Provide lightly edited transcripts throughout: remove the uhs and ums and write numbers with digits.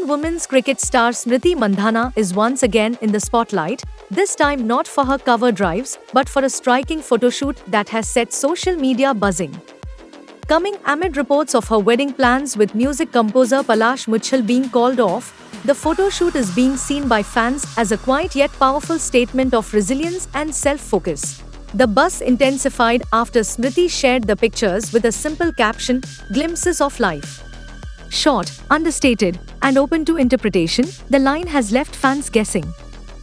Indian women's cricket star Smriti Mandhana is once again in the spotlight, this time not for her cover drives, but for a striking photoshoot that has set social media buzzing. Coming amid reports of her wedding plans with music composer Palash Muchal being called off, the photoshoot is being seen by fans as a quiet yet powerful statement of resilience and self-focus. The buzz intensified after Smriti shared the pictures with a simple caption, "Glimpses of life." Short, understated, and open to interpretation, the line has left fans guessing.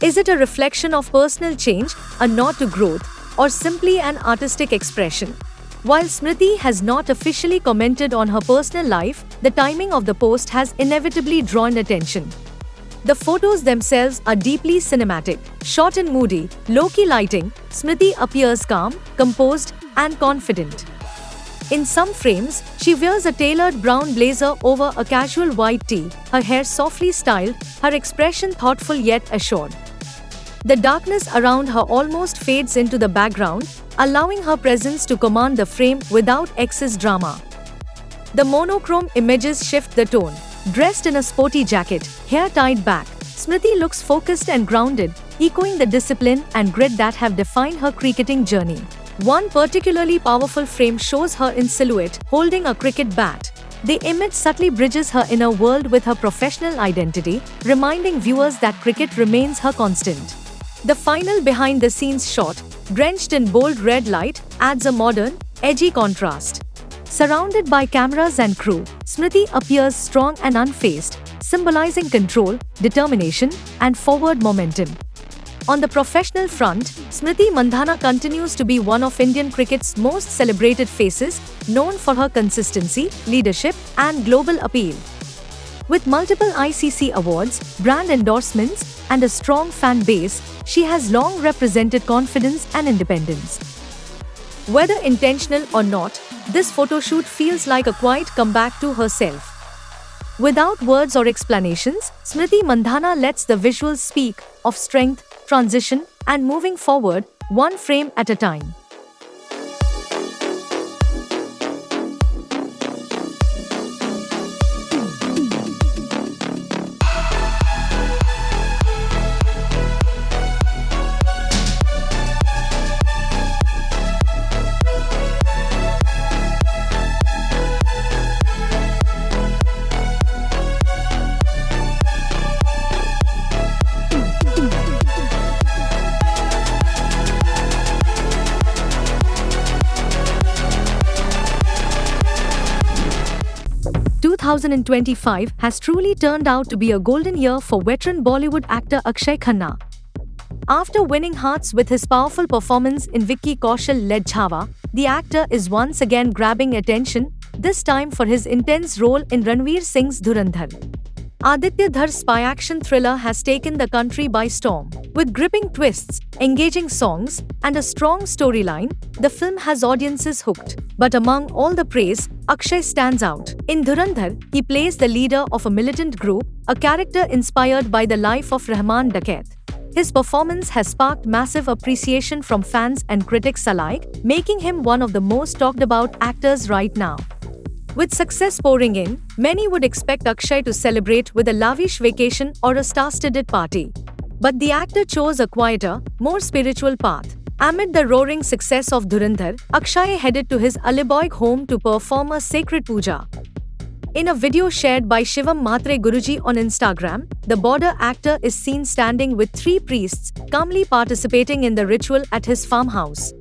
Is it a reflection of personal change, a nod to growth, or simply an artistic expression? While Smriti has not officially commented on her personal life, the timing of the post has inevitably drawn attention. The photos themselves are deeply cinematic. Shot in moody, low-key lighting, Smriti appears calm, composed, and confident. In some frames, she wears a tailored brown blazer over a casual white tee, her hair softly styled, her expression thoughtful yet assured. The darkness around her almost fades into the background, allowing her presence to command the frame without excess drama. The monochrome images shift the tone. Dressed in a sporty jacket, hair tied back, Smriti looks focused and grounded, echoing the discipline and grit that have defined her cricketing journey. One particularly powerful frame shows her in silhouette, holding a cricket bat. The image subtly bridges her inner world with her professional identity, reminding viewers that cricket remains her constant. The final behind-the-scenes shot, drenched in bold red light, adds a modern, edgy contrast. Surrounded by cameras and crew, Smriti appears strong and unfazed, symbolizing control, determination, and forward momentum. On the professional front, Smriti Mandhana continues to be one of Indian cricket's most celebrated faces, known for her consistency, leadership, and global appeal. With multiple ICC awards, brand endorsements, and a strong fan base, she has long represented confidence and independence. Whether intentional or not, this photoshoot feels like a quiet comeback to herself. Without words or explanations, Smriti Mandhana lets the visuals speak of strength, transition, and moving forward, one frame at a time. – 2025 has truly turned out to be a golden year for veteran Bollywood actor Akshay Khanna. After winning hearts with his powerful performance in Vicky Kaushal-led Chhaava, the actor is once again grabbing attention, this time for his intense role in Ranveer Singh's Dhurandhar. Aditya Dhar's spy action thriller has taken the country by storm. With gripping twists, engaging songs, and a strong storyline, the film has audiences hooked. But among all the praise, Akshay stands out. In Dhurandhar, he plays the leader of a militant group, a character inspired by the life of Rahman Dakait. His performance has sparked massive appreciation from fans and critics alike, making him one of the most talked about actors right now. With success pouring in, many would expect Akshay to celebrate with a lavish vacation or a star-studded party. But the actor chose a quieter, more spiritual path. Amid the roaring success of Dhurandhar, Akshay headed to his Alibaug home to perform a sacred puja. In a video shared by Shivam Mhatre Guruji on Instagram, the border actor is seen standing with 3 priests, calmly participating in the ritual at his farmhouse.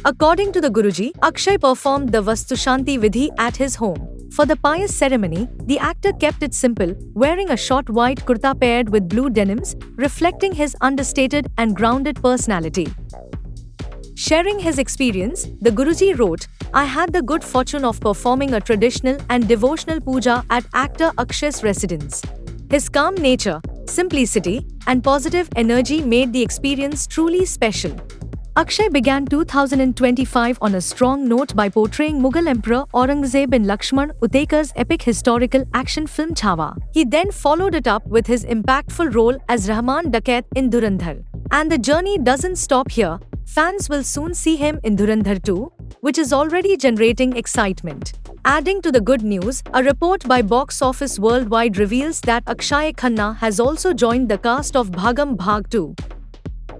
According to the Guruji, Akshay performed the Vastushanti Vidhi at his home. For the pious ceremony, the actor kept it simple, wearing a short white kurta paired with blue denims, reflecting his understated and grounded personality. Sharing his experience, the Guruji wrote, "I had the good fortune of performing a traditional and devotional puja at actor Akshay's residence. His calm nature, simplicity, and positive energy made the experience truly special." Akshay began 2025 on a strong note by portraying Mughal Emperor Aurangzeb in Lakshman Utekar's epic historical action film Chhaava. He then followed it up with his impactful role as Rahman Dakait in Dhurandhar. And the journey doesn't stop here. Fans will soon see him in Dhurandhar 2, which is already generating excitement. Adding to the good news, a report by Box Office Worldwide reveals that Akshay Khanna has also joined the cast of Bhagam Bhag 2.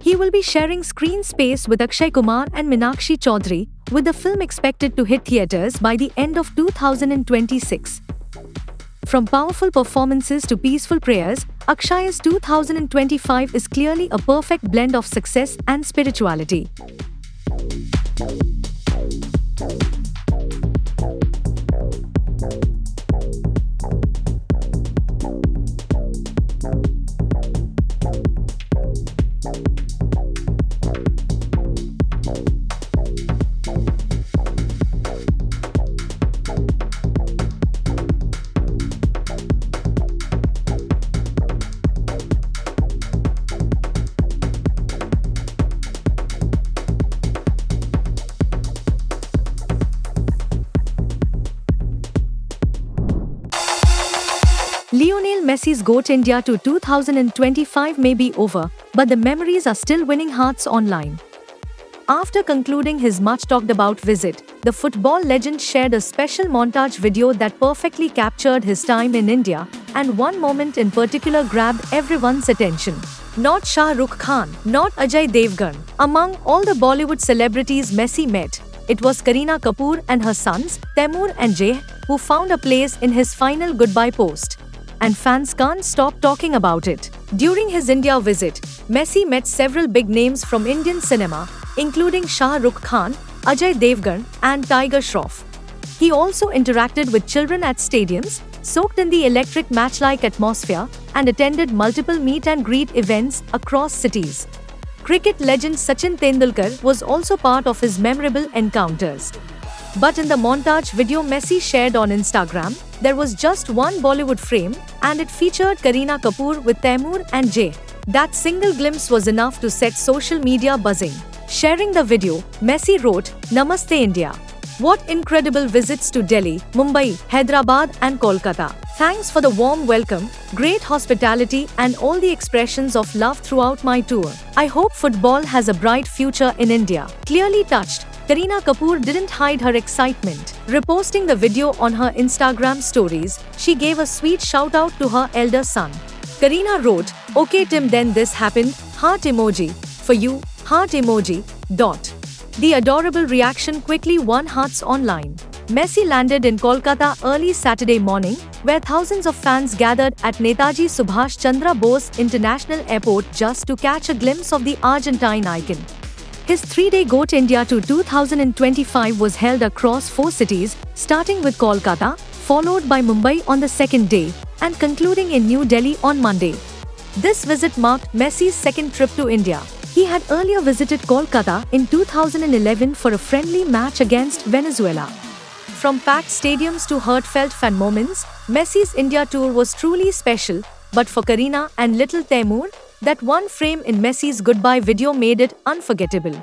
He will be sharing screen space with Akshay Kumar and Meenakshi Chaudhary, with the film expected to hit theatres by the end of 2026. From powerful performances to peaceful prayers, Akshay's 2025 is clearly a perfect blend of success and spirituality. Lionel Messi's GOAT India to 2025 may be over, but the memories are still winning hearts online. After concluding his much-talked-about visit, the football legend shared a special montage video that perfectly captured his time in India, and one moment in particular grabbed everyone's attention. Not Shah Rukh Khan, not Ajay Devgan. Among all the Bollywood celebrities Messi met, it was Kareena Kapoor and her sons, Taimur and Jay, who found a place in his final goodbye post. And fans can't stop talking about it. During his India visit, Messi met several big names from Indian cinema, including Shah Rukh Khan, Ajay Devgan, and Tiger Shroff. He also interacted with children at stadiums, soaked in the electric match-like atmosphere, and attended multiple meet-and-greet events across cities. Cricket legend Sachin Tendulkar was also part of his memorable encounters. But in the montage video Messi shared on Instagram, there was just one Bollywood frame, and it featured Kareena Kapoor with Taimur and Jay. That single glimpse was enough to set social media buzzing. Sharing the video, Messi wrote, "Namaste India. What incredible visits to Delhi, Mumbai, Hyderabad and Kolkata. Thanks for the warm welcome, great hospitality and all the expressions of love throughout my tour. I hope football has a bright future in India." Clearly touched, Kareena Kapoor didn't hide her excitement. Reposting the video on her Instagram stories, she gave a sweet shout-out to her elder son. Kareena wrote, "Okay Tim, then this happened, heart emoji. For you, heart emoji. Dot." The adorable reaction quickly won hearts online. Messi landed in Kolkata early Saturday morning, where thousands of fans gathered at Netaji Subhash Chandra Bose International Airport just to catch a glimpse of the Argentine icon. His 3-day GOAT India to 2025 was held across 4 cities, starting with Kolkata, followed by Mumbai on the second day, and concluding in New Delhi on Monday. This visit marked Messi's second trip to India. He had earlier visited Kolkata in 2011 for a friendly match against Venezuela. From packed stadiums to heartfelt fan moments, Messi's India tour was truly special, but for Kareena and little Taimur, that one frame in Messi's goodbye video made it unforgettable.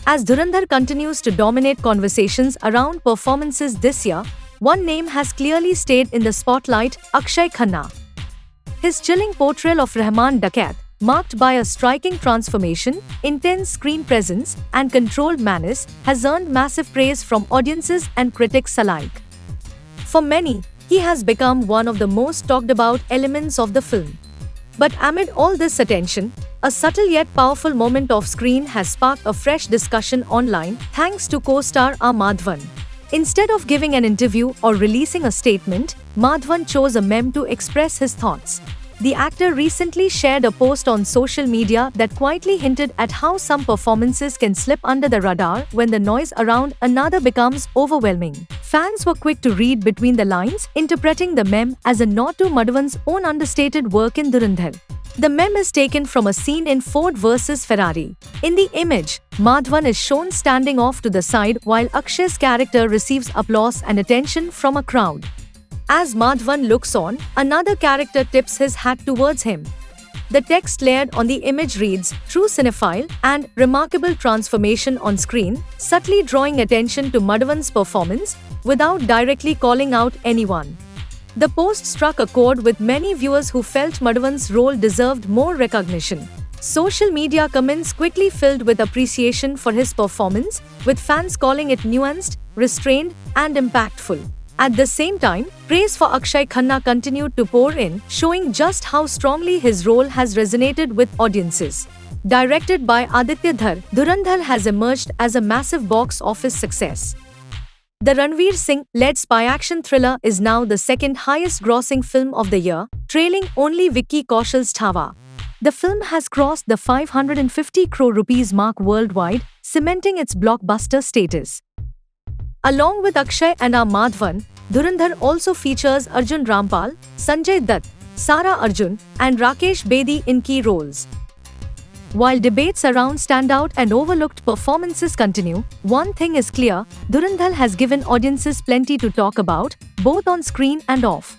As Dhurandhar continues to dominate conversations around performances this year, one name has clearly stayed in the spotlight: Akshay Khanna. His chilling portrayal of Rahman Dakat, marked by a striking transformation, intense screen presence, and controlled manners, has earned massive praise from audiences and critics alike. For many, he has become one of the most talked about elements of the film. But amid all this attention, a subtle yet powerful moment off screen has sparked a fresh discussion online thanks to co-star R. Madhavan. Instead of giving an interview or releasing a statement, Madhavan chose a meme to express his thoughts. The actor recently shared a post on social media that quietly hinted at how some performances can slip under the radar when the noise around another becomes overwhelming. Fans were quick to read between the lines, interpreting the meme as a nod to Madhavan's own understated work in Dhurandhar. The meme is taken from a scene in Ford vs Ferrari. In the image, Madhavan is shown standing off to the side while Akshay's character receives applause and attention from a crowd. As Madhavan looks on, another character tips his hat towards him. The text layered on the image reads, "True cinephile" and "Remarkable transformation on screen," subtly drawing attention to Madhavan's performance without directly calling out anyone. The post struck a chord with many viewers who felt Madhavan's role deserved more recognition. Social media comments quickly filled with appreciation for his performance, with fans calling it nuanced, restrained, and impactful. At the same time, praise for Akshay Khanna continued to pour in, showing just how strongly his role has resonated with audiences. Directed by Aditya Dhar, Dhurandhar has emerged as a massive box office success. The Ranveer Singh-led spy-action thriller is now the second highest-grossing film of the year, trailing only Vicky Kaushal's Chhaava. The film has crossed the 550 crore rupees mark worldwide, cementing its blockbuster status. Along with Akshay and R. Madhavan, Dhurandhar also features Arjun Rampal, Sanjay Dutt, Sara Arjun, and Rakesh Bedi in key roles. While debates around standout and overlooked performances continue, one thing is clear: Dhurandhar has given audiences plenty to talk about, both on screen and off.